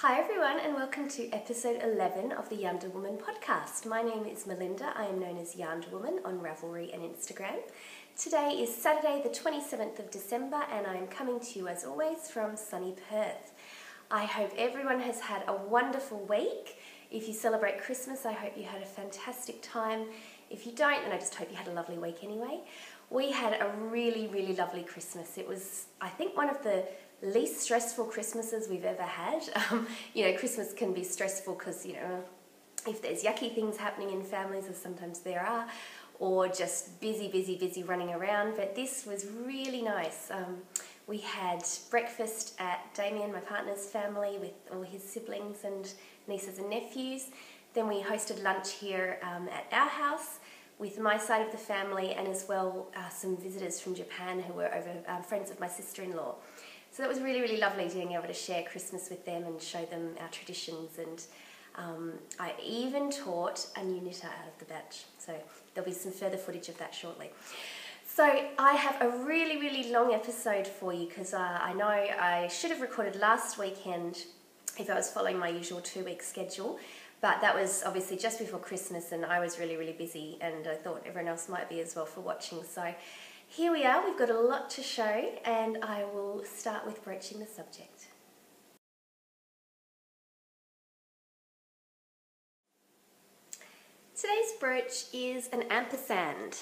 Hi everyone and welcome to episode 11 of the YarnderWoman podcast. My name is Melinda. I am known as YarnderWoman on Ravelry and Instagram. Today is Saturday the 27th of December and I am coming to you as always from sunny Perth. I hope everyone has had a wonderful week. If you celebrate Christmas, I hope you had a fantastic time. If you don't, then I just hope you had a lovely week anyway. We had a really lovely Christmas. It was, I think, one of the least stressful Christmases we've ever had. Christmas can be stressful because, if there's yucky things happening in families, as sometimes there are, or just busy running around, but this was really nice. We had breakfast at Damien, my partner's family, with all his siblings and nieces and nephews. Then we hosted lunch here at our house with my side of the family, and as well some visitors from Japan who were over, friends of my sister-in-law. So that was really lovely, being able to share Christmas with them and show them our traditions, and I even taught a new knitter out of the batch, so there'll be some further footage of that shortly. So I have a really long episode for you because I know I should have recorded last weekend if I was following my usual 2-week schedule, but that was obviously just before Christmas and I was really busy, and I thought everyone else might be as well for watching. So here we are, we've got a lot to show, and I will start with broaching the subject. Today's brooch is an ampersand.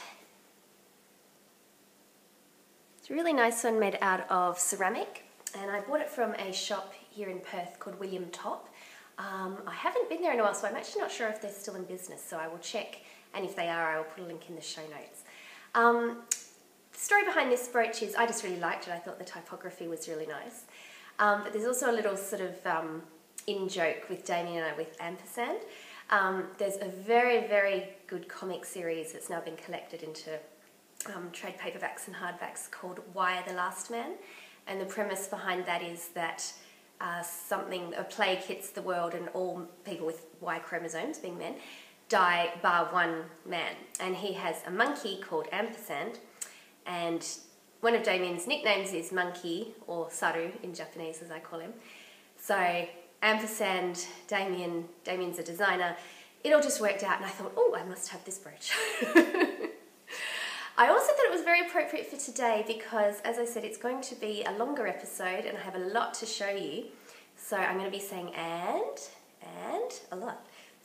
It's a really nice one made out of ceramic, and I bought it from a shop here in Perth called William Top. I haven't been there in a while, so I'm actually not sure if they're still in business, so I will check, and if they are, I will put a link in the show notes. The story behind this brooch is I just really liked it. I thought the typography was really nice. But there's also a little sort of in-joke with Damien and I with Ampersand. There's a very good comic series that's now been collected into trade paperbacks and hardbacks called Y, the Last Man. And the premise behind that is that a plague hits the world and all people with Y chromosomes, being men, die bar one man. And he has a monkey called Ampersand, and one of Damien's nicknames is Monkey, or Saru in Japanese as I call him. So Ampersand, Damien's a designer, it all just worked out and I thought, oh, I must have this brooch. I also thought it was very appropriate for today because, as I said, it's going to be a longer episode and I have a lot to show you. So I'm going to be saying and a lot.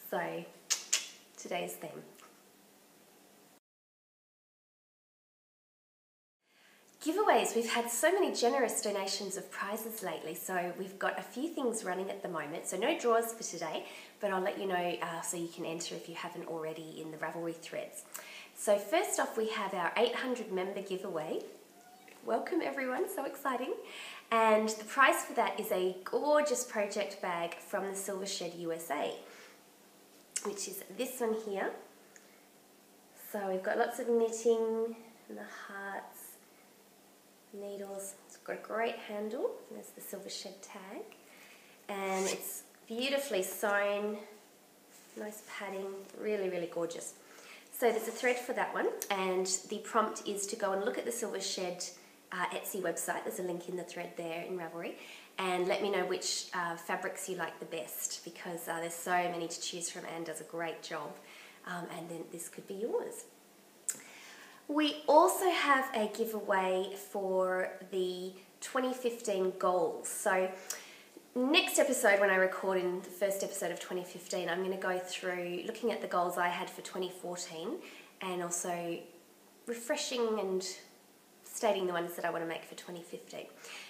So today's theme. Giveaways. We've had so many generous donations of prizes lately, so we've got a few things running at the moment. So no draws for today, but I'll let you know so you can enter if you haven't already in the Ravelry threads. So first off, we have our 800 member giveaway. Welcome everyone, so exciting. And the prize for that is a gorgeous project bag from the Silver Shed USA, which is this one here. So we've got lots of knitting and the hearts, needles. It's got a great handle. There's the Silver Shed tag, and it's beautifully sewn, nice padding, really gorgeous. So there's a thread for that one, and the prompt is to go and look at the Silver Shed Etsy website. There's a link in the thread there in Ravelry, and let me know which fabrics you like the best, because there's so many to choose from. Anne does a great job, and then this could be yours. We also have a giveaway for the 2015 goals. So next episode, when I record in the first episode of 2015, I'm going to go through looking at the goals I had for 2014 and also refreshing and stating the ones that I want to make for 2015.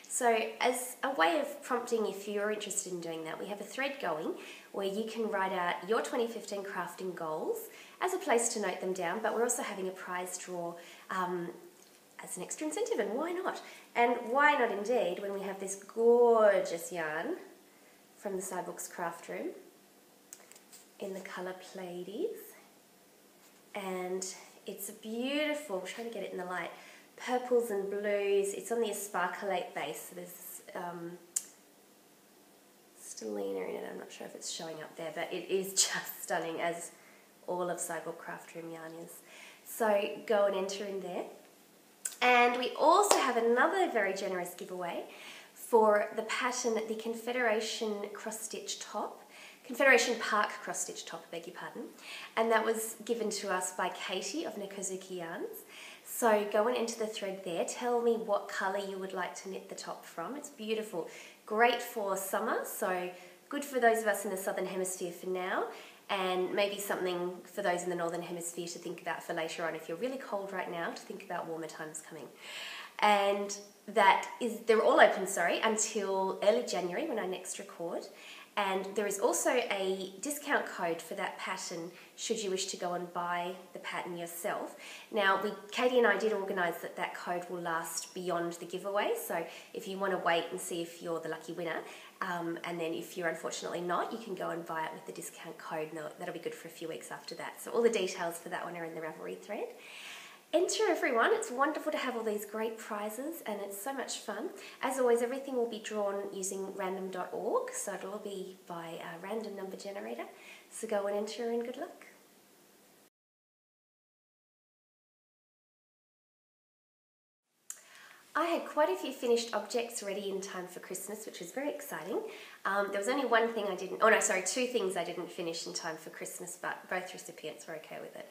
So as a way of prompting, if you're interested in doing that, we have a thread going where you can write out your 2015 crafting goals as a place to note them down, but we're also having a prize draw as an extra incentive, and why not? And why not indeed when we have this gorgeous yarn from the Sidebooks Craft Room in the colour Pleiades, and it's a beautiful, I'm trying to get it in the light, purples and blues. It's on the Sparklate base, so there's stellina in it. I'm not sure if it's showing up there, but it is just stunning, as all of Sidebook Craft Room yarn is. So go and enter in there. And we also have another very generous giveaway for the pattern, the Confederation cross-stitch top. Confederation Park cross-stitch top, I beg your pardon. And that was given to us by Katie of Nikozuki Yarns. So go and enter the thread there. Tell me what colour you would like to knit the top from. It's beautiful. Great for summer, so good for those of us in the Southern Hemisphere for now, and maybe something for those in the Northern Hemisphere to think about for later on if you're really cold right now, to think about warmer times coming. And they're all open, until early January when I next record. And there is also a discount code for that pattern should you wish to go and buy the pattern yourself. Now, Katie and I did organise that code will last beyond the giveaway, so if you want to wait and see if you're the lucky winner, and then if you're unfortunately not, you can go and buy it with the discount code. No, that'll be good for a few weeks after that. So all the details for that one are in the Ravelry thread. Enter everyone, it's wonderful to have all these great prizes and it's so much fun. As always, everything will be drawn using random.org, so it'll all be by a random number generator. So go and enter and good luck. I had quite a few finished objects ready in time for Christmas, which was very exciting. There was only two things I didn't finish in time for Christmas, but both recipients were okay with it.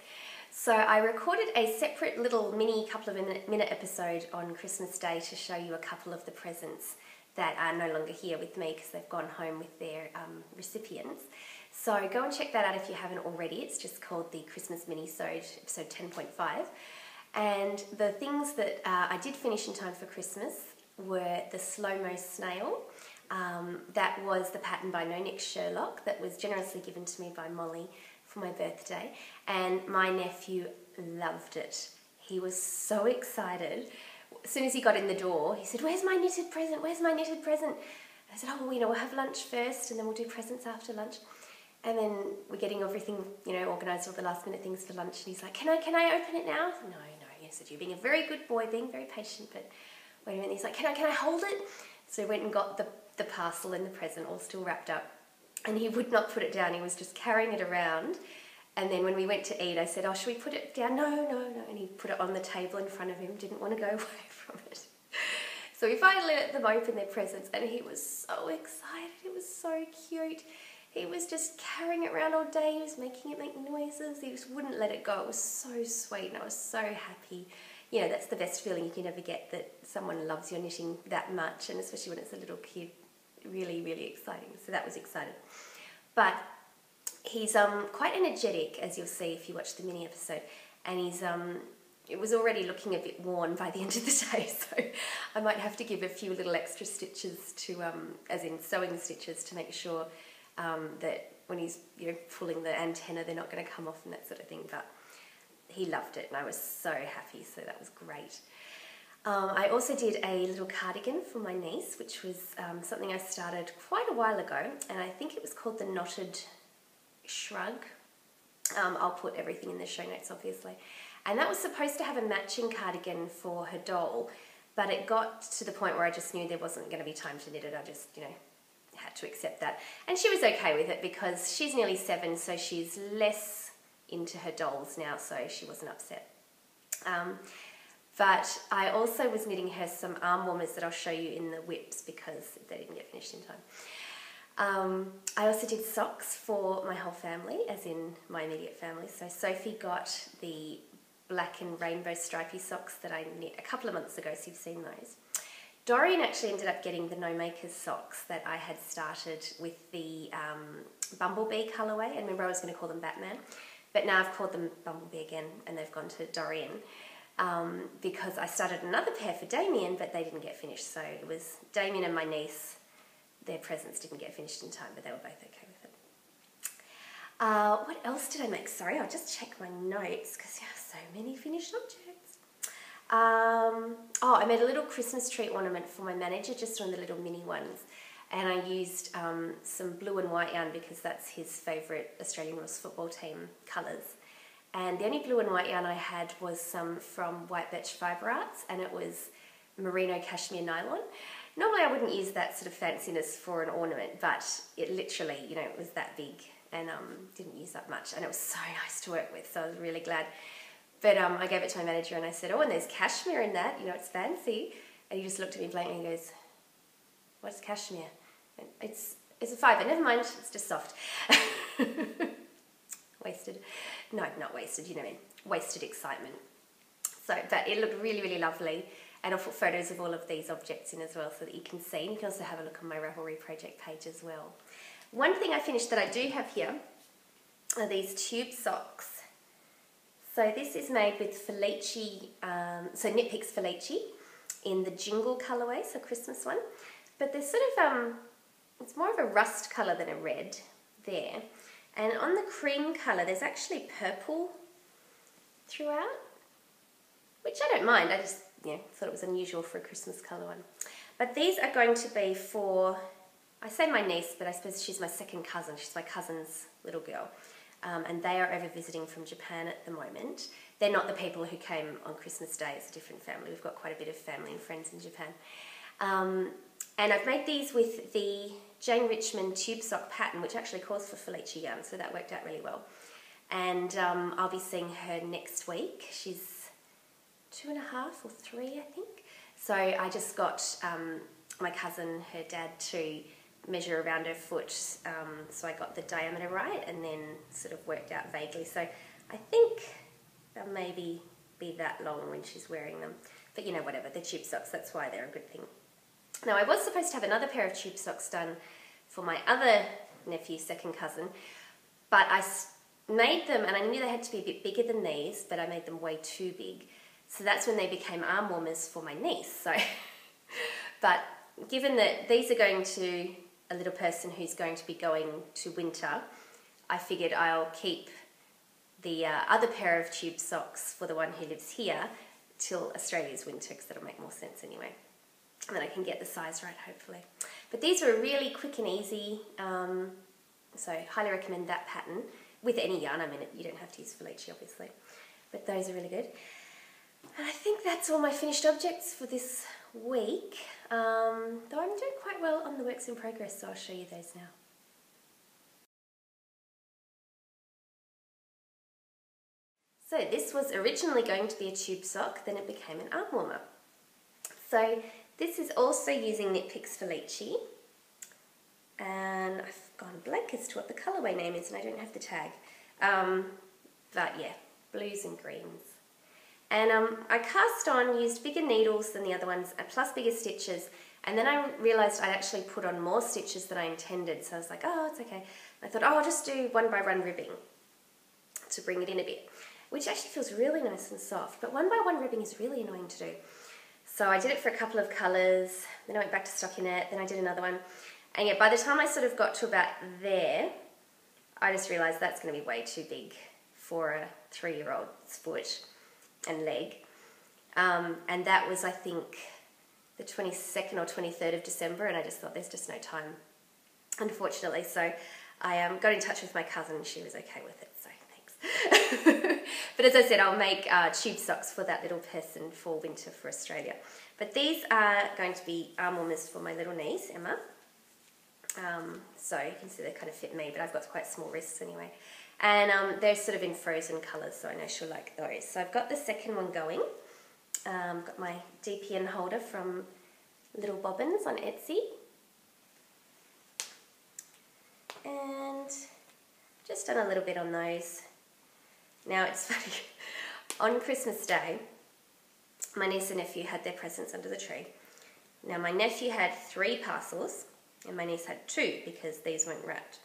So I recorded a separate little mini couple of minute episode on Christmas Day to show you a couple of the presents that are no longer here with me because they've gone home with their recipients. So go and check that out if you haven't already. It's just called the Christmas Mini-sode, episode 10.5. And the things that I did finish in time for Christmas were the slow-mo snail. That was the pattern by No Nick Sherlock that was generously given to me by Molly for my birthday, and my nephew loved it. He was so excited. As soon as he got in the door, he said, "Where's my knitted present? Where's my knitted present?" I said, "Oh, well, we'll have lunch first and then we'll do presents after lunch." And then we're getting everything, organised, all the last minute things for lunch, and he's like, Can I open it now? No. He said, "You're being a very good boy, being very patient, but wait a minute." He's like, Can I hold it?" So he went and got the parcel and the present all still wrapped up. And he would not put it down, he was just carrying it around. And then when we went to eat, I said, "Oh, should we put it down?" No. And he put it on the table in front of him, didn't want to go away from it. So we finally let them open their presents, and he was so excited. It was so cute. He was just carrying it around all day. He was making it make noises. He just wouldn't let it go. It was so sweet, and I was so happy. That's the best feeling you can ever get, that someone loves your knitting that much, and especially when it's a little kid. Really, really exciting. So that was exciting. But he's quite energetic, as you'll see if you watch the mini episode, and it was already looking a bit worn by the end of the day, so I might have to give a few little extra stitches to, as in sewing stitches, to make sure that when he's pulling the antenna, they're not going to come off and that sort of thing. But he loved it, and I was so happy, so that was great. I also did a little cardigan for my niece, which was something I started quite a while ago, and I think it was called the Knotted Shrug. I'll put everything in the show notes, obviously. And that was supposed to have a matching cardigan for her doll, but it got to the point where I just knew there wasn't going to be time to knit it. I just, had to accept that. And she was okay with it because she's nearly 7, so she's less into her dolls now, so she wasn't upset. But I also was knitting her some arm warmers that I'll show you in the whips because they didn't get finished in time. I also did socks for my whole family, as in my immediate family. So Sophie got the black and rainbow stripy socks that I knit a couple of months ago, so you've seen those. Dorian actually ended up getting the No Makers socks that I had started with the Bumblebee colourway, and remember I was going to call them Batman, but now I've called them Bumblebee again, and they've gone to Dorian. Because I started another pair for Damien, but they didn't get finished. So it was Damien and my niece, their presents didn't get finished in time, but they were both okay with it. What else did I make? Sorry, I'll just check my notes because so many finished objects. I made a little Christmas tree ornament for my manager, just one of the little mini ones. And I used some blue and white yarn because that's his favourite Australian Rules football team colours. And the only blue and white yarn I had was some from White Birch Fibre Arts, and it was merino cashmere nylon. Normally I wouldn't use that sort of fanciness for an ornament, but it literally, it was that big and didn't use up much, and it was so nice to work with, so I was really glad. But I gave it to my manager and I said, "Oh, and there's cashmere in that, it's fancy." And he just looked at me blankly and goes, what's cashmere? It's a fibre, never mind, it's just soft. Wasted. No, not wasted, you know what I mean. Wasted excitement. So, but it looked really, really lovely. And I'll put photos of all of these objects in as well so that you can see. And you can also have a look on my Ravelry project page as well. One thing I finished that I do have here are these tube socks. So this is made with Felici, so Knit Picks Felici in the Jingle colourway, so Christmas one. But they're sort of, it's more of a rust colour than a red there. And on the cream colour, there's actually purple throughout, which I don't mind. I just, thought it was unusual for a Christmas colour one. But these are going to be for, I say my niece, but I suppose she's my second cousin. She's my cousin's little girl. And they are over visiting from Japan at the moment. They're not the people who came on Christmas Day. It's a different family. We've got quite a bit of family and friends in Japan. And I've made these with the Jane Richmond tube sock pattern, which actually calls for Felici yarn, so that worked out really well. And I'll be seeing her next week. She's 2.5 or 3, I think. So I just got my cousin, her dad, to measure around her foot, so I got the diameter right and then sort of worked out vaguely. So I think they'll maybe be that long when she's wearing them. But whatever, they're tube socks, that's why they're a good thing. Now, I was supposed to have another pair of tube socks done for my other nephew, second cousin, but I made them, and I knew they had to be a bit bigger than these, but I made them way too big. So that's when they became arm warmers for my niece. So, but given that these are going to a little person who's going to be going to winter, I figured I'll keep the other pair of tube socks for the one who lives here till Australia's winter, because that'll make more sense anyway. And then I can get the size right, hopefully. But these were really quick and easy, so highly recommend that pattern. With any yarn, I mean, you don't have to use Felici, obviously. But those are really good. And I think that's all my finished objects for this week. Though I'm doing quite well on the works in progress, so I'll show you those now. So this was originally going to be a tube sock, then it became an arm warmer. So this is also using Knit Picks Felici, and I've gone blank as to what the colourway name is, and I don't have the tag. But yeah, blues and greens. And I cast on, used bigger needles than the other ones, plus bigger stitches, and then I realised I'd actually put on more stitches than I intended, so I was like, oh, it's okay. And I thought, oh, I'll just do 1x1 ribbing to bring it in a bit, which actually feels really nice and soft, but 1x1 ribbing is really annoying to do. So I did it for a couple of colours, then I went back to stockinette, then I did another one. And yeah, by the time I sort of got to about there, I just realised that's going to be way too big for a 3-year-old's foot and leg. And that was, I think, the 22nd or 23rd of December, and I just thought there's just no time, unfortunately. So I got in touch with my cousin, and she was okay with it, so thanks. But as I said, I'll make tube socks for that little person for winter for Australia. But these are going to be arm warmers for my little niece, Emma. So you can see they kind of fit me, but I've got quite small wrists anyway. And they're sort of in frozen colours, so I know she'll like those. So I've got the second one going. Got my DPN holder from Little Bobbins on Etsy. And just done a little bit on those. Now it's funny, on Christmas Day, my niece and nephew had their presents under the tree. Now my nephew had 3 parcels, and my niece had 2 because these weren't wrapped.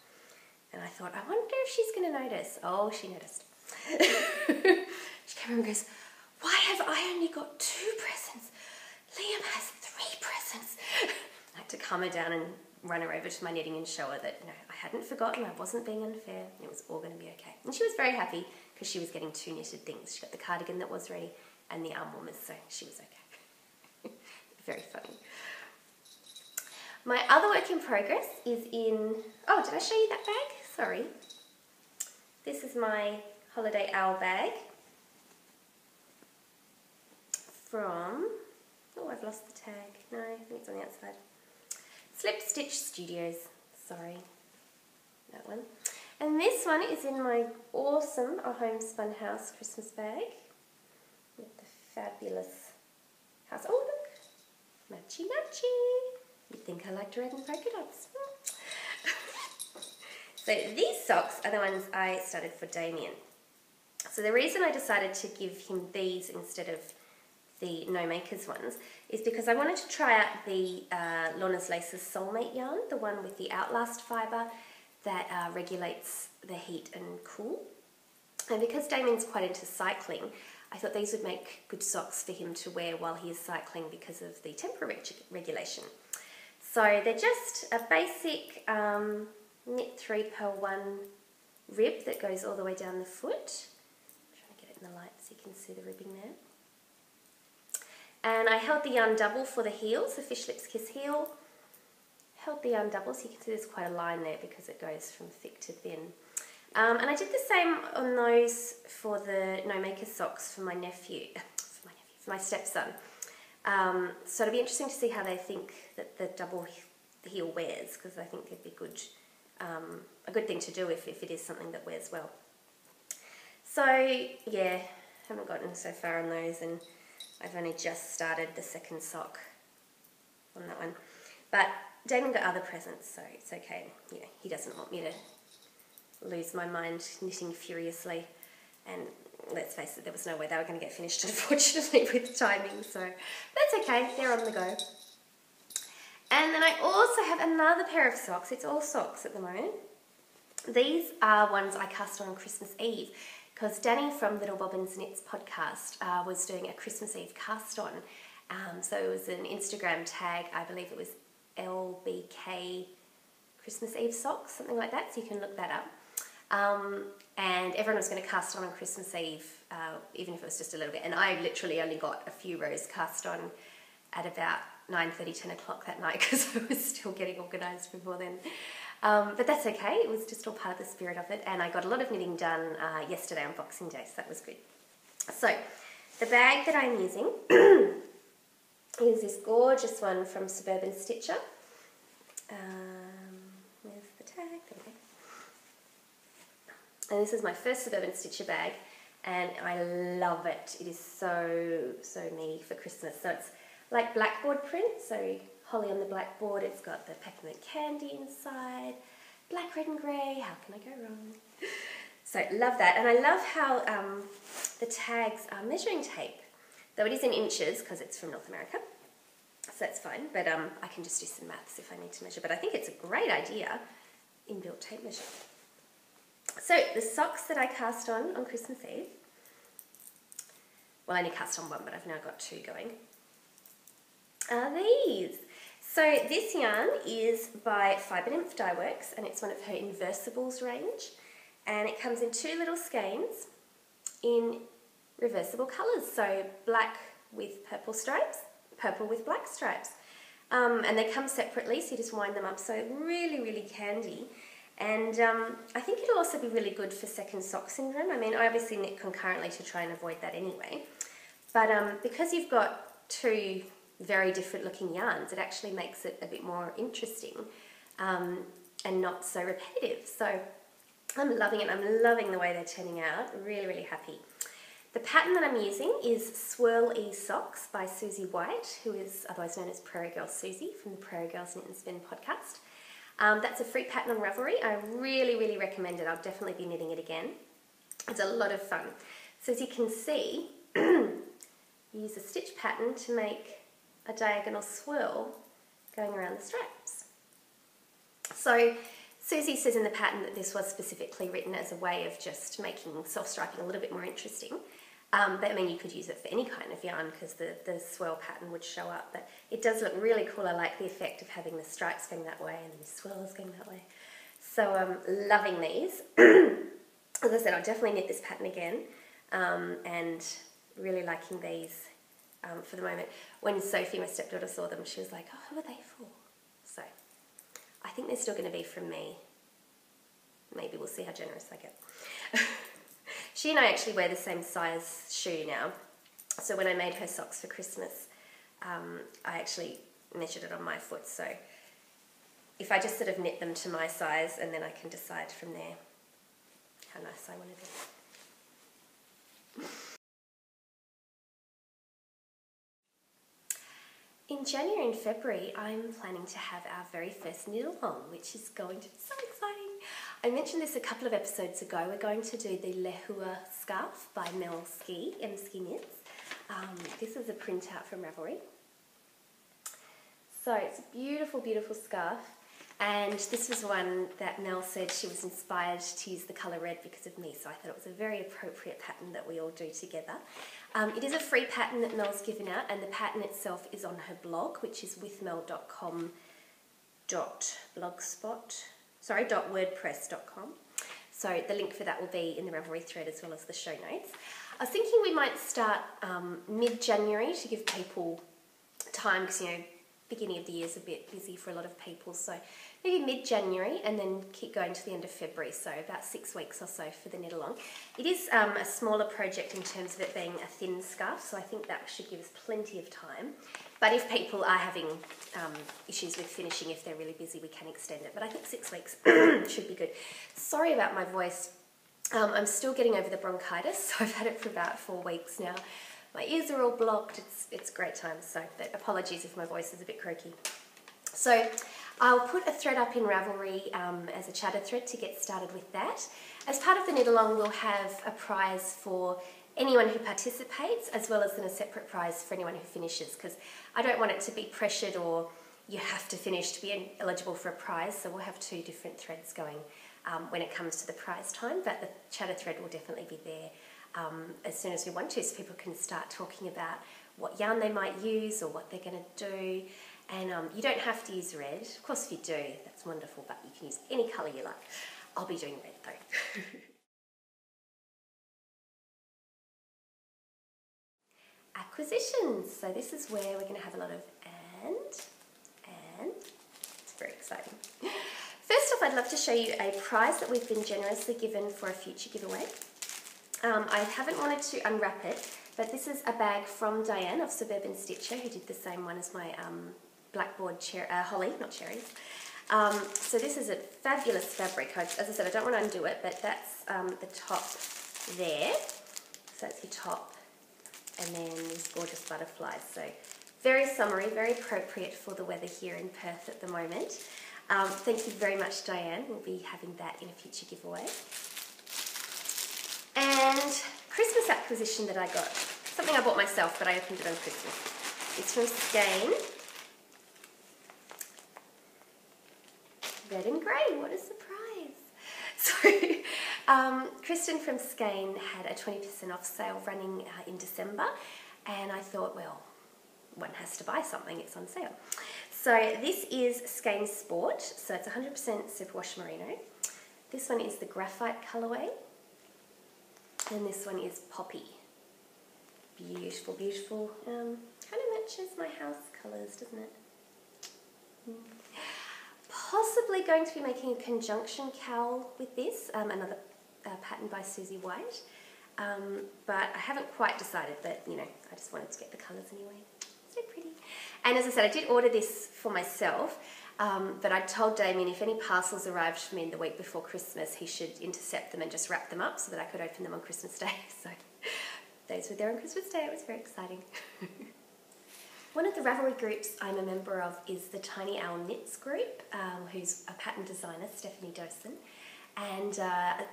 And I thought, I wonder if she's going to notice. Oh, she noticed. She came over and goes, why have I only got 2 presents? Liam has 3 presents. I had to calm her down and run her over to my knitting and show her that, I hadn't forgotten, I wasn't being unfair, it was all going to be okay. And she was very happy because she was getting 2 knitted things. She got the cardigan that was ready and the arm warmers, so she was okay. Very funny. My other work in progress is in, oh, did I show you that bag? Sorry. This is my holiday owl bag from, oh, I've lost the tag. No, I think it's on the outside. Slip Stitch Studios, sorry, that one. And this one is in my awesome A Homespun House Christmas bag with the fabulous house. Oh, look, matchy matchy. You'd think I liked red and polka dots. So these socks are the ones I started for Damien. So the reason I decided to give him these instead of the No Makers ones is because I wanted to try out the Lorna's Laces Soulmate yarn, the one with the Outlast fibre that regulates the heat and cool. And because Damien's quite into cycling, I thought these would make good socks for him to wear while he is cycling because of the temperature regulation. So they're just a basic knit 3x1 rib that goes all the way down the foot. I'm trying to get it in the light so you can see the ribbing there. And I held the yarn double for the heels, the Fish Lips Kiss heel. Held the yarn double so you can see there's quite a line there because it goes from thick to thin. And I did the same on those for the No Maker socks for my nephew, for my stepson. So it'll be interesting to see how they think that the double heel wears, because I think it'd be good, a good thing to do if it is something that wears well. So yeah, haven't gotten so far on those, and I've only just started the second sock on that one. But Damien got other presents, so it's okay. You know, he doesn't want me to lose my mind knitting furiously, and let's face it, there was no way they were going to get finished, unfortunately, with timing, so that's okay, they're on the go. And then I also have another pair of socks. It's all socks at the moment. These are ones I cast on Christmas Eve, because Danny from Little Bobbins Knits podcast was doing a Christmas Eve cast on. So it was an Instagram tag, I believe it was LBK Christmas Eve socks, something like that, so you can look that up. And everyone was going to cast on Christmas Eve, even if it was just a little bit. And I literally only got a few rows cast on at about 9:30, 10 o'clock that night, because I was still getting organised before then. But that's okay, it was just all part of the spirit of it, and I got a lot of knitting done yesterday on Boxing Day, so that was good. So, the bag that I'm using is this gorgeous one from Suburban Stitcher. Where's the tag? There we go. And this is my first Suburban Stitcher bag, and I love it. It is so me for Christmas. So it's like blackboard print, so holly on the blackboard, it's got the peppermint candy inside, black, red and grey, how can I go wrong? So love that, and I love how the tags are measuring tape, though it is in inches because it's from North America, so that's fine, but I can just do some maths if I need to measure, but I think it's a great idea, inbuilt tape measure. So the socks that I cast on Christmas Eve, well I only cast on one, but I've now got two going, are these. So this yarn is by Fibre Nymph Dye Works, and it's one of her Inversibles range, and it comes in two little skeins in reversible colours, so black with purple stripes, purple with black stripes, and they come separately, so you just wind them up, so really candy. And I think it'll also be really good for second sock syndrome. I mean, I obviously knit concurrently to try and avoid that anyway, but because you've got two very different looking yarns, it actually makes it a bit more interesting and not so repetitive. So I'm loving it. I'm loving the way they're turning out. Really happy. The pattern that I'm using is Swirl E Socks by Susie White, who is otherwise known as Prairie Girl Susie from the Prairie Girls Knit and Spin podcast. That's a free pattern on Ravelry. I really recommend it. I'll definitely be knitting it again. It's a lot of fun. So as you can see, you use a stitch pattern to make a diagonal swirl going around the stripes. So Susie says in the pattern that this was specifically written as a way of just making self-striping a little bit more interesting. But I mean, you could use it for any kind of yarn because the swirl pattern would show up. But it does look really cool. I like the effect of having the stripes going that way and the swirls going that way. So I'm loving these. As I said, I'll definitely knit this pattern again, and really liking these for the moment. When Sophie, my stepdaughter, saw them, she was like, oh, who are they for? So I think they're still going to be from me. Maybe we'll see how generous I get. She and I actually wear the same size shoe now. So when I made her socks for Christmas, I actually measured it on my foot. So if I just sort of knit them to my size, and then I can decide from there how nice I want to do. In January and February, I'm planning to have our very first Knitalong, which is going to be so exciting. I mentioned this a couple of episodes ago. We're going to do the Lehua scarf by Mel Ski, M Ski Knits. This is a printout from Ravelry. So it's a beautiful, beautiful scarf. And this was one that Mel said she was inspired to use the colour red because of me, so I thought it was a very appropriate pattern that we all do together. It is a free pattern that Mel's given out, and the pattern itself is on her blog, which is withmel.com.wordpress.com. So the link for that will be in the Ravelry thread as well as the show notes. I was thinking we might start mid-January to give people time, because, you know, beginning of the year is a bit busy for a lot of people, so maybe mid-January and then keep going to the end of February, so about 6 weeks or so for the Knitalong. It is a smaller project in terms of it being a thin scarf, so I think that should give us plenty of time. But if people are having issues with finishing, if they're really busy, we can extend it. But I think 6 weeks should be good. Sorry about my voice. I'm still getting over the bronchitis, so I've had it for about 4 weeks now. My ears are all blocked. It's great times, so but apologies if my voice is a bit croaky. So I'll put a thread up in Ravelry as a chatter thread to get started with that. As part of the Knitalong, we'll have a prize for anyone who participates, as well as then a separate prize for anyone who finishes, because I don't want it to be pressured or you have to finish to be eligible for a prize, so we'll have 2 different threads going when it comes to the prize time, but the chatter thread will definitely be there as soon as we want to, so people can start talking about what yarn they might use or what they're going to do. And you don't have to use red. Of course, if you do, that's wonderful, but you can use any colour you like. I'll be doing red though. Acquisitions. So this is where we're going to have a lot of and. It's very exciting. First off, I'd love to show you a prize that we've been generously given for a future giveaway. I haven't wanted to unwrap it, but this is a bag from Diane of Suburban Stitcher, who did the same one as my blackboard holly, not cherries. So this is a fabulous fabric. As I said, I don't want to undo it, but that's the top there. So that's your top, and then these gorgeous butterflies. So very summery, very appropriate for the weather here in Perth at the moment. Thank you very much, Diane. We'll be having that in a future giveaway. And Christmas acquisition that I got, something I bought myself, but I opened it on Christmas. It's from Skein. Red and grey, what a surprise. So, Kristen from Skein had a 20% off sale running in December, and I thought, well, one has to buy something, it's on sale. So this is Skein Sport, so it's 100% superwash merino. This one is the graphite colourway. And this one is Poppy. Beautiful, beautiful. Kind of matches my house colours, doesn't it? Possibly going to be making a conjunction cowl with this, another pattern by Susie White. But I haven't quite decided, but you know, I just wanted to get the colours anyway. So pretty. And as I said, I did order this for myself. But I told Damien if any parcels arrived for me in the week before Christmas, he should intercept them and just wrap them up so that I could open them on Christmas Day. So those were there on Christmas Day. It was very exciting. One of the Ravelry groups I'm a member of is the Tiny Owl Knits group, who's a pattern designer, Stephanie Dawson. And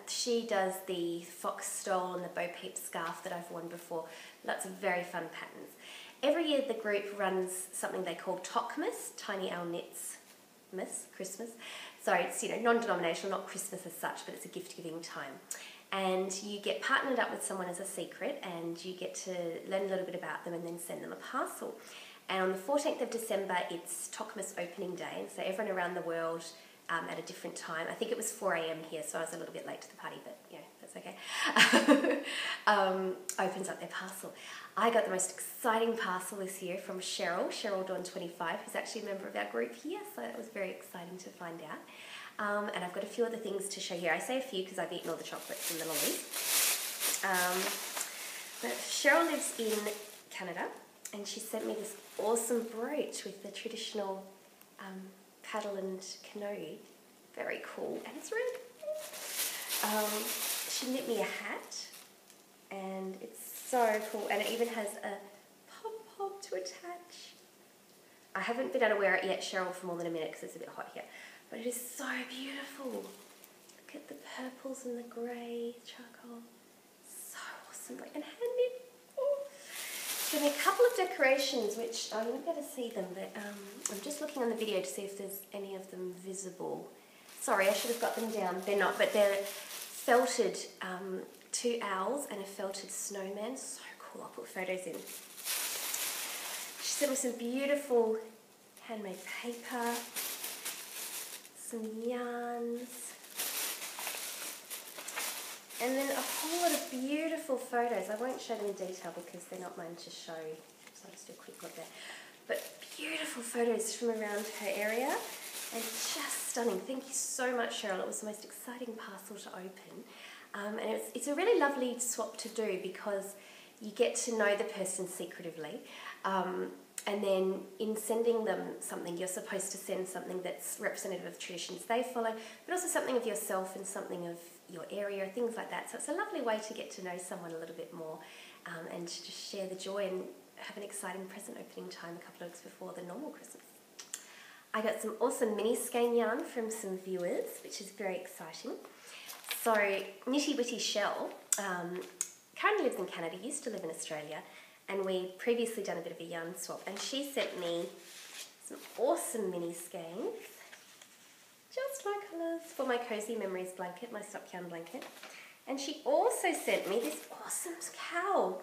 she does the fox stole and the Bo Peep scarf that I've worn before. Lots of very fun patterns. Every year the group runs something they call Tokmas, Tiny Owl Knits Christmas. So it's, you know, non-denominational, not Christmas as such, but it's a gift-giving time. And you get partnered up with someone as a secret, and you get to learn a little bit about them and then send them a parcel. And on the 14th of December, it's Tokmas opening day, and so everyone around the world at a different time. I think it was 4 AM here, so I was a little bit late to the party, but yeah, that's okay. Opens up their parcel. I got the most exciting parcel this year from Cheryl Dawn 25, who's actually a member of our group here, so it was very exciting to find out. And I've got a few other things to show here. I say a few because I've eaten all the chocolates and the lollies. But Cheryl lives in Canada, and she sent me this awesome brooch with the traditional paddle and canoe. Very cool, and it's red. She knit me a hat, and it's so cool, and it even has a pom-pom to attach. I haven't been able to wear it yet, Cheryl, for more than a minute because it's a bit hot here. But it is so beautiful. Look at the purples and the grey charcoal. So awesome. And handmade. Give me a couple of decorations, which I won't be able to see them, but I'm just looking on the video to see if there's any of them visible. Sorry, I should have got them down. They're not, but they're felted 2 owls and a felted snowman. So cool. I'll put photos in. She sent me some beautiful handmade paper, some yarns, and then a whole lot of beautiful photos. I won't show them in detail because they're not mine to show, so I'll just do a quick look there. But beautiful photos from around her area, and just stunning. Thank you so much, Cheryl. It was the most exciting parcel to open. And it's a really lovely swap to do because you get to know the person secretively. And then in sending them something, you're supposed to send something that's representative of traditions they follow, but also something of yourself and something of your area, things like that. So it's a lovely way to get to know someone a little bit more and to just share the joy and have an exciting present opening time a couple of weeks before the normal Christmas. I got some awesome mini skein yarn from some viewers, which is very exciting. So Nitty Witty Shell currently lives in Canada, used to live in Australia, and we previously done a bit of a yarn swap, and she sent me some awesome mini skeins, just my colours, for my Cozy Memories blanket, my stock yarn blanket. And she also sent me this awesome cowl.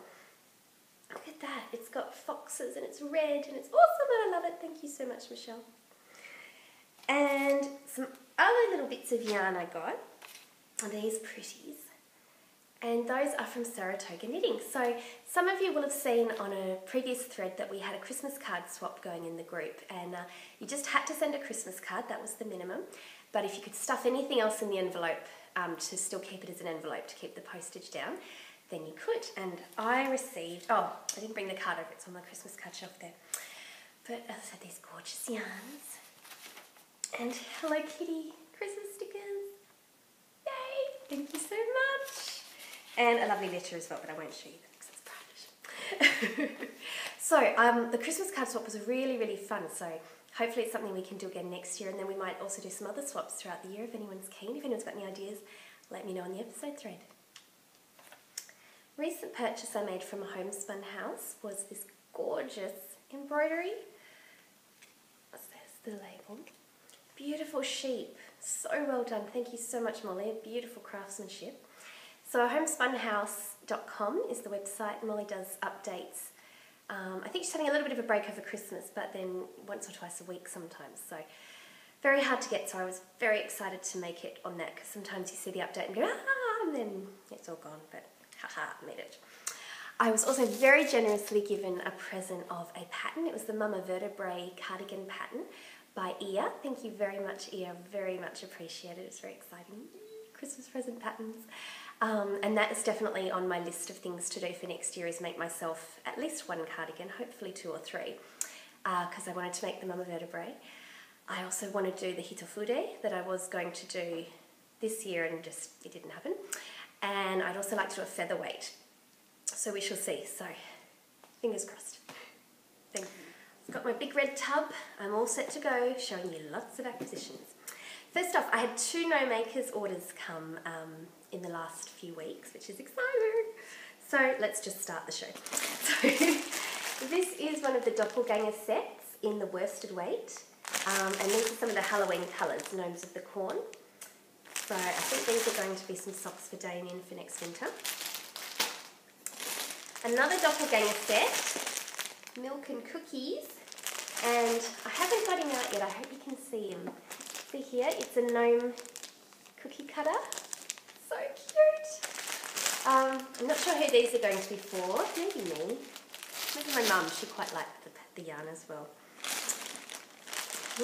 Look at that, it's got foxes and it's red and it's awesome and I love it. Thank you so much, Michelle. And some other little bits of yarn I got are these pretties. And those are from Saratoga Knitting. So some of you will have seen on a previous thread that we had a Christmas card swap going in the group, and you just had to send a Christmas card, that was the minimum. But if you could stuff anything else in the envelope to still keep it as an envelope to keep the postage down, then you could. And I received, oh, I didn't bring the card over, it's on my Christmas card shelf there. But as I said, these gorgeous yarns. And Hello Kitty Christmas stickers. Yay! Thank you so much. And a lovely letter as well, but I won't show you that because it's private. So the Christmas card swap was really, really fun. So hopefully it's something we can do again next year, and then we might also do some other swaps throughout the year if anyone's keen. If anyone's got any ideas, let me know on the episode thread. Recent purchase I made from a homespun house was this gorgeous embroidery. There's the label. Beautiful sheep. So well done. Thank you so much, Molly. Beautiful craftsmanship. So homespunhouse.com is the website. Molly does updates. I think she's having a little bit of a break over Christmas, but then once or twice a week sometimes. So very hard to get, so I was very excited to make it on that, because sometimes you see the update and go, ah, and then it's all gone, but haha, made it. I was also very generously given a present of a pattern. It was the Mama Vertebrae cardigan pattern by Ia. Thank you very much, Ia. Very much appreciated. It's very exciting. Christmas present patterns. And that is definitely on my list of things to do for next year, is make myself at least one cardigan, hopefully 2 or 3, because I wanted to make the Mama Vertebrae. I also want to do the Hitofude that I was going to do this year and just it didn't happen. And I'd also like to do a featherweight. So we shall see. So fingers crossed. Thank you. I've got my big red tub. I'm all set to go, showing you lots of acquisitions. First off, I had 2 No Makers orders come in the last few weeks, which is exciting. So let's just start the show. So this is one of the doppelganger sets in the worsted weight. And these are some of the Halloween colours, Gnomes of the Corn. So I think these are going to be some socks for Damien for next winter. Another doppelganger set, Milk and Cookies. And I haven't got him out yet, I hope you can see him. See here, it's a gnome cookie cutter. So cute. I'm not sure who these are going to be for. Maybe me. Maybe my mum. She quite liked the yarn as well.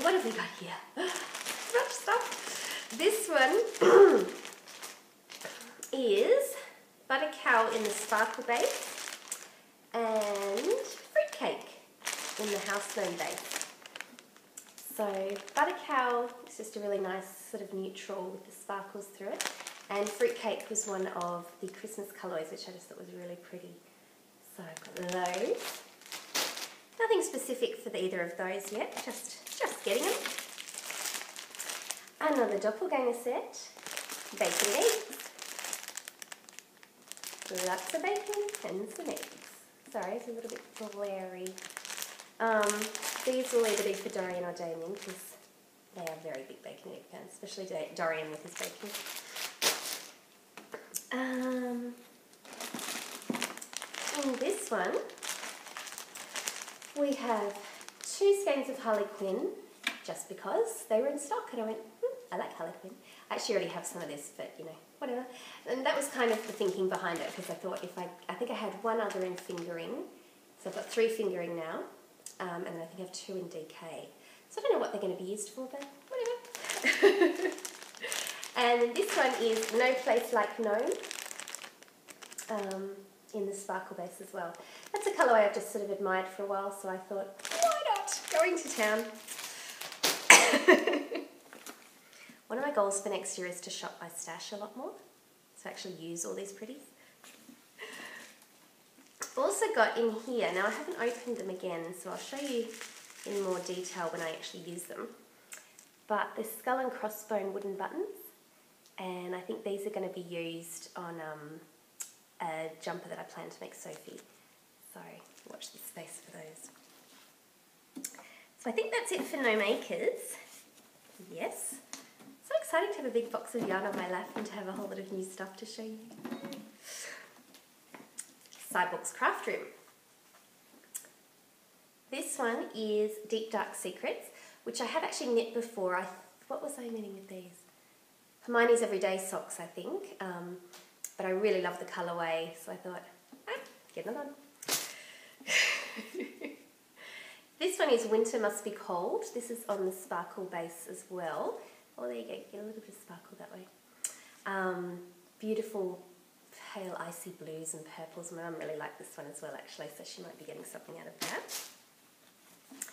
What have we got here? Much stuff. This one is butter cow in the sparkle base and fruitcake in the house gnome base. So butter cow is just a really nice sort of neutral with the sparkles through it, and fruitcake was one of the Christmas colours, which I just thought was really pretty. So I've got those. Now nothing specific for either of those yet, just getting them. Another doppelganger set, bacon and eggs. Lots of bacon and some eggs. Sorry, it's a little bit glary. These will either be for Dorian or Damien because they are very big bacon and egg fans, especially Dorian with his bacon. In this one, we have 2 skeins of Harlequin, just because they were in stock, and I went, I like Harlequin. I actually already have some of this, but you know, whatever. And that was kind of the thinking behind it, because I thought I think I had one other in fingering, so I've got 3 fingering now, and then I think I have 2 in DK. So I don't know what they're going to be used for, but whatever. And this one is No Place Like Gnome, in the sparkle base as well. That's a colourway I've just sort of admired for a while, so I thought, why not? Going to town. One of my goals for next year is to shop my stash a lot more, to actually use all these pretties. Also got in here, now I haven't opened them again, so I'll show you in more detail when I actually use them, but the skull and crossbone wooden buttons, and I think these are going to be used on a jumper that I plan to make Sophie, so watch this space for those. So I think that's it for No Makers. Yes. So exciting to have a big box of yarn on my lap and to have a whole lot of new stuff to show you. Cyborg's Craft Room. This one is Deep Dark Secrets, which I have actually knit before. What was I knitting with these? Hermione's Everyday Socks, I think. But I really love the colourway, so I thought, get them on. This one is Winter Must Be Cold. This is on the sparkle base as well. Oh, there you go, get a little bit of sparkle that way. Beautiful pale icy blues and purples. My mum really liked this one as well, actually, so she might be getting something out of that.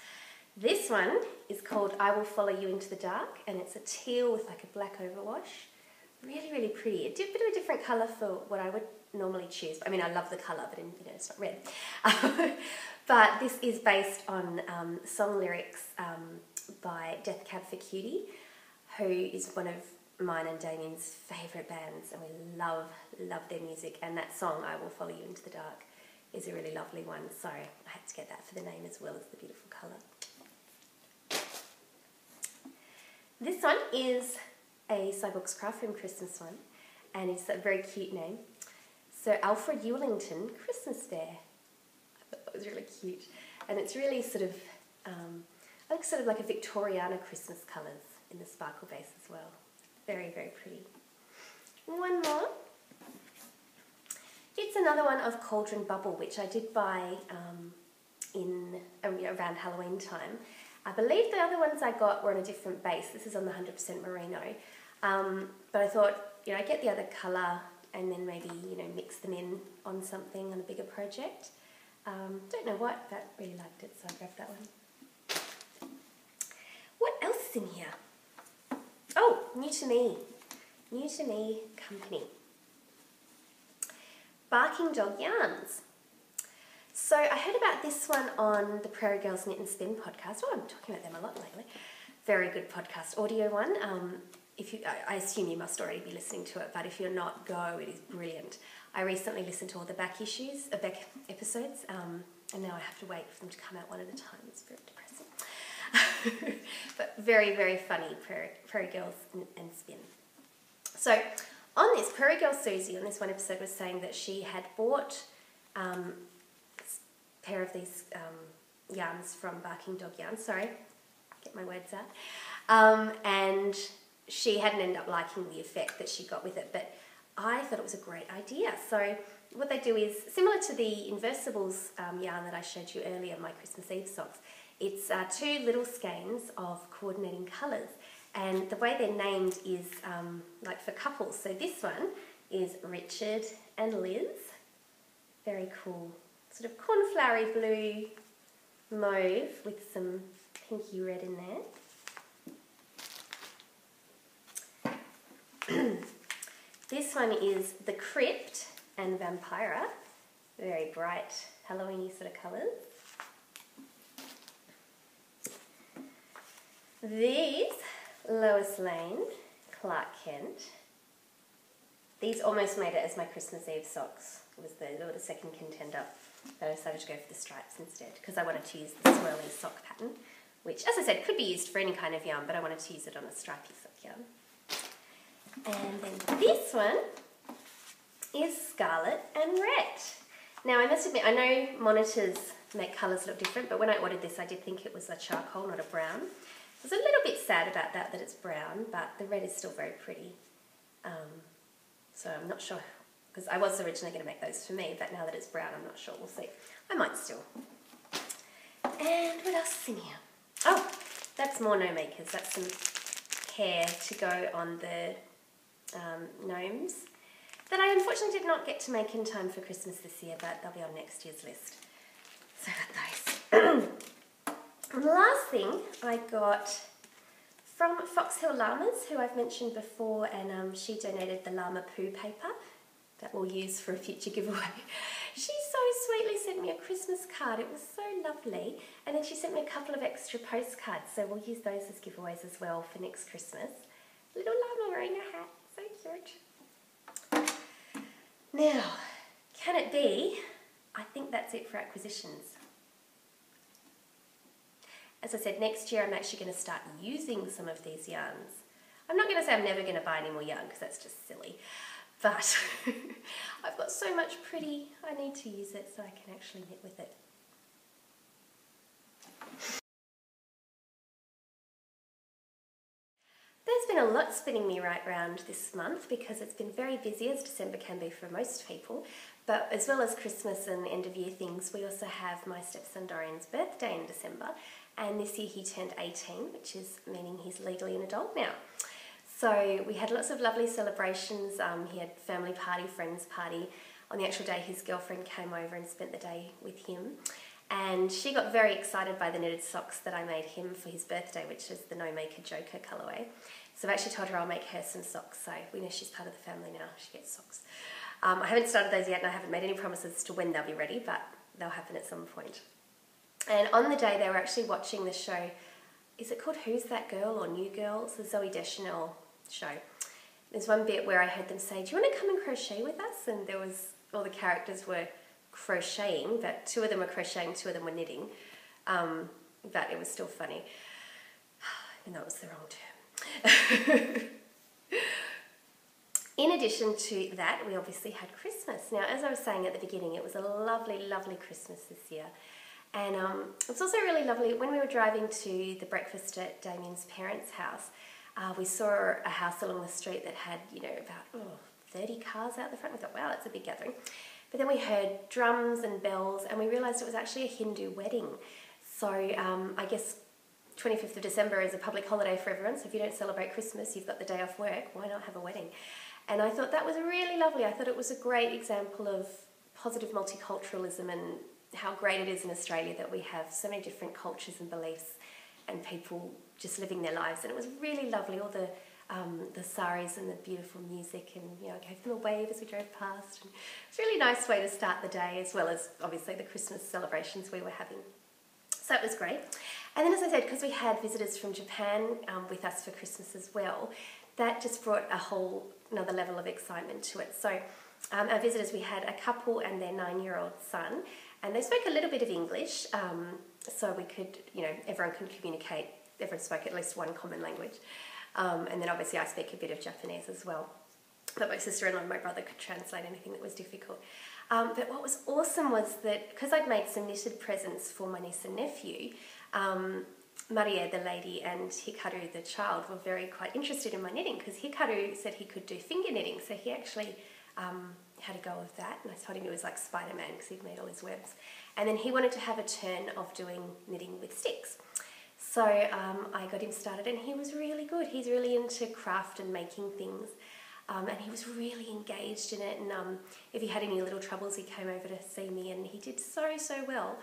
This one is called I Will Follow You Into the Dark, and it's a teal with like a black overwash. Really, really pretty. A bit of a different colour for what I would normally choose. I mean, I love the colour, but it's not red. But this is based on song lyrics by Death Cab for Cutie, who is one of mine and Damien's favourite bands, and we love their music. And that song, I Will Follow You Into the Dark, is a really lovely one. So I had to get that for the name as well as the beautiful colour. This one is a Cyborg's Craft Room Christmas one, and it's a very cute name. So Alfred Ewellington Christmas Fair. I thought that was really cute, and it's really sort of like a Victoriana Christmas colours in the sparkle base as well. Very, very pretty. One more. It's another one of Cauldron Bubble, which I did buy around Halloween time. I believe the other ones I got were on a different base. This is on the 100% merino. But I thought, I get the other colour and then maybe, mix them in on something on a bigger project. Don't know what, but really liked it, so I grabbed that one. What else is in here? Oh, New to Me Company. Barking Dog Yarns. So I heard about this one on the Prairie Girls Knit and Spin podcast. Oh, I'm talking about them a lot lately. Very good podcast, audio one. I assume you must already be listening to it, but if you're not, go. It is brilliant. I recently listened to all the back episodes, and now I have to wait for them to come out one at a time. It's very depressing. But very, very funny, Prairie Girls and Spin. So on this, Prairie Girl Susie on this one episode was saying that she had bought a pair of these yarns from Barking Dog Yarns. Sorry, get my words out. And she hadn't ended up liking the effect that she got with it, but I thought it was a great idea. So what they do is similar to the Inversibles yarn that I showed you earlier, my Christmas Eve socks. It's 2 little skeins of coordinating colours, and the way they're named is like for couples. So this one is Richard and Liz. Very cool. Sort of cornflowery blue mauve with some pinky red in there. This one is The Crypt and Vampira. Very bright Halloween-y sort of colours. These, Lois Lane, Clark Kent. These almost made it as my Christmas Eve socks. It was the second contender, but I decided to go for the stripes instead because I wanted to use the swirly sock pattern, which, as I said, could be used for any kind of yarn, but I wanted to use it on a stripy sock yarn. And then this one is Scarlet and Red. Now, I must admit, I know monitors make colours look different, but when I ordered this, I did think it was a charcoal, not a brown. I was a little bit sad about that it's brown, but the red is still very pretty. So I'm not sure, because I was originally going to make those for me, but now that it's brown, I'm not sure. We'll see. I might still. And what else is in here? Oh, that's more No Makers. That's some hair to go on the gnomes that I unfortunately did not get to make in time for Christmas this year, but they'll be on next year's list. So I got those. And the last thing I got from Foxhill Llamas, who I've mentioned before, and she donated the llama poo paper that we'll use for a future giveaway. She so sweetly sent me a Christmas card. It was so lovely. And then she sent me a couple of extra postcards, so we'll use those as giveaways as well for next Christmas. Little llama wearing a hat, so cute. Now, can it be? I think that's it for acquisitions. As I said, next year I'm actually going to start using some of these yarns. I'm not going to say I'm never going to buy any more yarn because that's just silly, but I've got so much pretty, I need to use it so I can actually knit with it. There's been a lot spinning me right round this month because it's been very busy, as December can be for most people, but as well as Christmas and end of year things, we also have my stepson Dorian's birthday in December, and this year he turned 18, which is meaning he's legally an adult now. So we had lots of lovely celebrations. He had family party, friends party. On the actual day his girlfriend came over and spent the day with him. And she got very excited by the knitted socks that I made him for his birthday, which is the No Maker Joker colourway. So I've actually told her I'll make her some socks, so we know she's part of the family now, she gets socks. I haven't started those yet and I haven't made any promises as to when they'll be ready, but they'll happen at some point. And on the day they were actually watching the show, is it called Who's That Girl or New Girl? It's the Zooey Deschanel show. There's one bit where I heard them say, do you want to come and crochet with us? And there was, all the characters were crocheting, but two of them were crocheting, two of them were knitting. But it was still funny, even though it was the wrong term. In addition to that, we obviously had Christmas. Now, as I was saying at the beginning, it was a lovely, lovely Christmas this year. And it was also really lovely when we were driving to the breakfast at Damien's parents' house. We saw a house along the street that had, you know, about 30 cars out the front. We thought, wow, that's a big gathering. But then we heard drums and bells and we realised it was actually a Hindu wedding. So I guess 25th of December is a public holiday for everyone, so if you don't celebrate Christmas, you've got the day off work, why not have a wedding? And I thought that was really lovely. I thought it was a great example of positive multiculturalism and how great it is in Australia that we have so many different cultures and beliefs and people just living their lives. And it was really lovely, all the saris and the beautiful music, and you know, I gave them a wave as we drove past. And it's a really nice way to start the day, as well as obviously the Christmas celebrations we were having. So it was great. And then, as I said, because we had visitors from Japan with us for Christmas as well, that just brought a whole another level of excitement to it. So our visitors, we had a couple and their 9-year-old son, and they spoke a little bit of English, so we could, you know, everyone could communicate, everyone spoke at least one common language. And then obviously I speak a bit of Japanese as well. But my sister-in-law and my brother could translate anything that was difficult. But what was awesome was that, because I'd made some knitted presents for my niece and nephew, Marie, the lady, and Hikaru, the child, were quite interested in my knitting, because Hikaru said he could do finger knitting, so he actually had a go of that, and I told him it was like Spider-Man because he'd made all his webs. And then he wanted to have a turn of doing knitting with sticks. So I got him started and he was really good. He's really into craft and making things, and he was really engaged in it, and if he had any little troubles he came over to see me, and he did so well.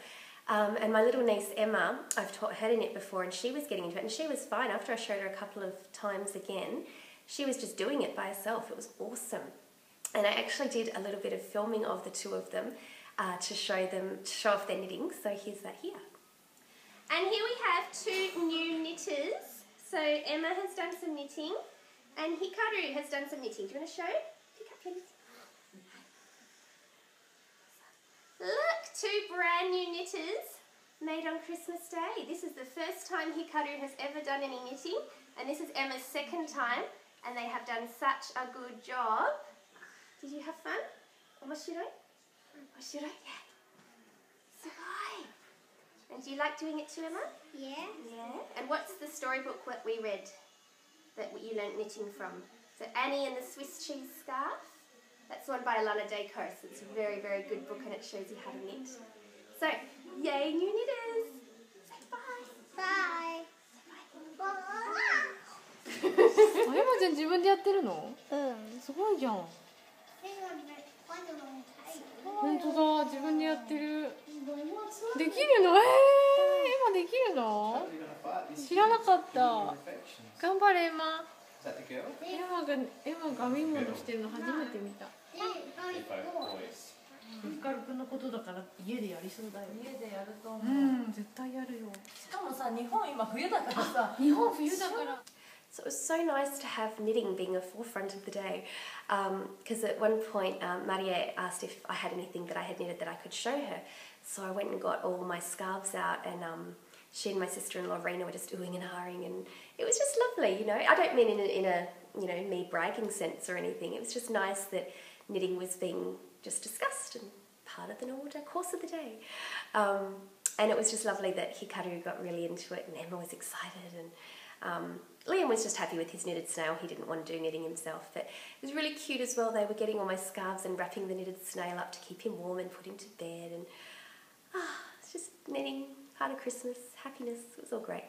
And my little niece Emma, I've taught her to knit before, and she was getting into it and she was fine. After I showed her a couple of times again, she was just doing it by herself. It was awesome. And I actually did a little bit of filming of the two of them to show off their knitting. So here's that here. And here we have two new knitters So Emma has done some knitting and Hikaru has done some knitting. Do you want to show? Pick up, please. Look, 2 brand new knitters made on Christmas Day. This is the first time Hikaru has ever done any knitting, and this is Emma's second time, and they have done such a good job. Did you have fun? Omoshiroi? Omoshiroi? Yeah. Sugoi. And do you like doing it too, Emma? Yeah. Yeah. And what's the storybook that we read that you learnt knitting from? So Annie and the Swiss cheese scarf. That's one by Alana Dacos. It's a very, very good book and it shows you how to knit. So, yay new knitters! Say bye! Bye!エマちゃん自分でやってるの？すごいじゃん。本当だ、自分でやってる。できるの？エマできるの？知らなかった。頑張れエマ。エマが編み物してるの初めて見た。ヒカルくんのことだから家でやりそうだよ。家でやると思う。絶対やるよ。しかもさ、日本今冬だからさ。日本冬だから。 So it was so nice to have knitting being a forefront of the day, because at one point Maria asked if I had anything that I had knitted that I could show her. So I went and got all my scarves out, and she and my sister-in-law Rena were just oohing and ahhing, and it was just lovely, you know. I don't mean in a you know, me bragging sense or anything. It was just nice that knitting was being just discussed and part of the normal course of the day. And it was just lovely that Hikaru got really into it, and Emma was excited, and Liam was just happy with his knitted snail. He didn't want to do knitting himself, but it was really cute as well. They were getting all my scarves and wrapping the knitted snail up to keep him warm and put him to bed, and it's just knitting, part of Christmas, happiness. It was all great.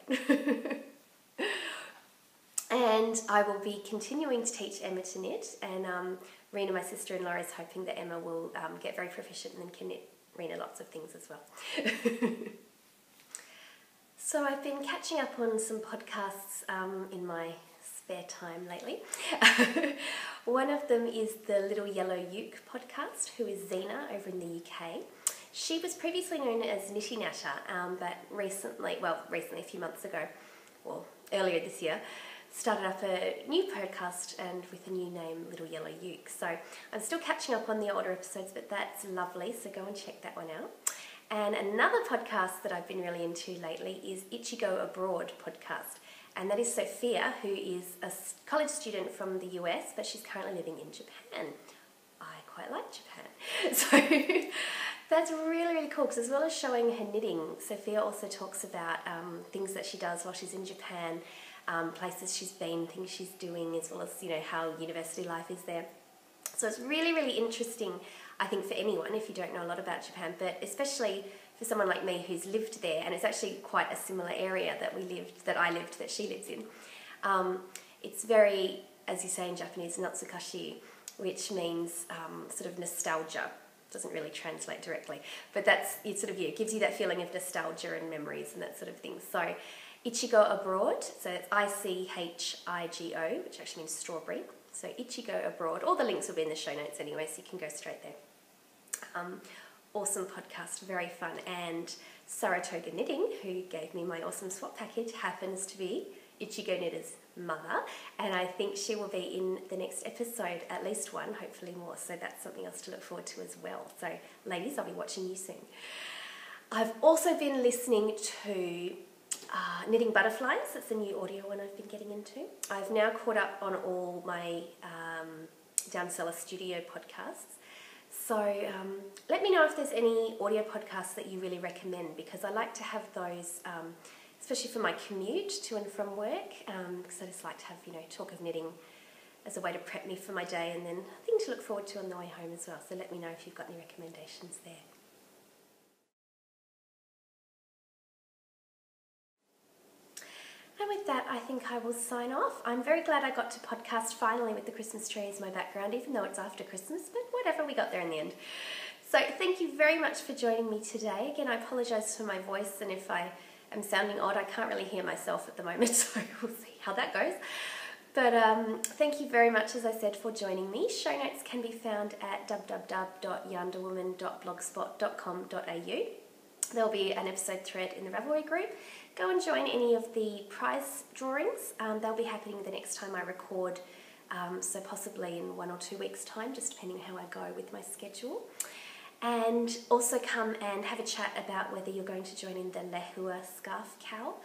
And I will be continuing to teach Emma to knit, and Rena, my sister-in-law, is hoping that Emma will get very proficient and then can knit Rena lots of things as well. So I've been catching up on some podcasts in my spare time lately. One of them is the Little Yellow Uke podcast, who is Zena over in the UK. She was previously known as Knitty Natter, but recently, a few months ago, or earlier this year, started up a new podcast and with a new name, Little Yellow Uke. So I'm still catching up on the older episodes, but that's lovely, so go and check that one out. And another podcast that I've been really into lately is Ichigo Abroad podcast. And that is Sophia, who is a college student from the US, but she's currently living in Japan. I quite like Japan. So that's really, really cool, because as well as showing her knitting, Sophia also talks about things that she does while she's in Japan, places she's been, things she's doing, as well as, you know, how university life is there. So it's really, really interesting, I think, for anyone if you don't know a lot about Japan, but especially for someone like me who's lived there, and it's actually quite a similar area that that she lives in. It's very, as you say in Japanese, natsukashi, which means sort of nostalgia. Doesn't really translate directly, but it gives you that feeling of nostalgia and memories and that sort of thing. So Ichigo Abroad, so it's ICHIGO, which actually means strawberry. So Ichigo Abroad. All the links will be in the show notes anyway, so you can go straight there. Awesome podcast, very fun. And Saratoga Knitting, who gave me my awesome swap package, happens to be Ichigo Knitter's mother, and I think she will be in the next episode, at least one, hopefully more, so that's something else to look forward to as well. So ladies, I'll be watching you soon. I've also been listening to Knitting Butterflies. That's the new audio one I've been getting into. I've now caught up on all my Down Cellar Studio podcasts. So let me know if there's any audio podcasts that you really recommend, because I like to have those, especially for my commute to and from work, because I just like to have, you know, talk of knitting as a way to prep me for my day, and then a thing to look forward to on the way home as well. So let me know if you've got any recommendations there. And with that, I think I will sign off. I'm very glad I got to podcast finally with the Christmas tree as my background, even though it's after Christmas, but whatever, we got there in the end. So thank you very much for joining me today. Again, I apologise for my voice, and if I am sounding odd, I can't really hear myself at the moment, so we'll see how that goes. But thank you very much, as I said, for joining me. Show notes can be found at www.yarnderwoman.blogspot.com.au. There'll be an episode thread in the Ravelry group go and join any of the prize drawings. They'll be happening the next time I record, so possibly in 1 or 2 weeks' time, just depending how I go with my schedule. And also come and have a chat about whether you're going to join in the Lehua scarf cowl,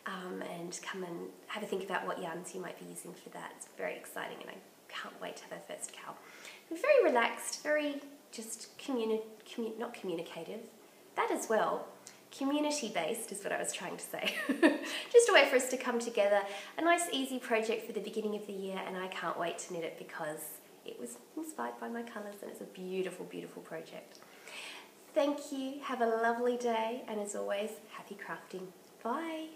and come and have a think about what yarns you might be using for that. It's very exciting and I can't wait to have our first cowl. We're very relaxed, very just not communicative, that as well. Community-based is what I was trying to say. Just a way for us to come together, a nice easy project for the beginning of the year, and I can't wait to knit it because it was inspired by my colours and it's a beautiful, beautiful project. Thank you, have a lovely day, and as always, happy crafting. Bye.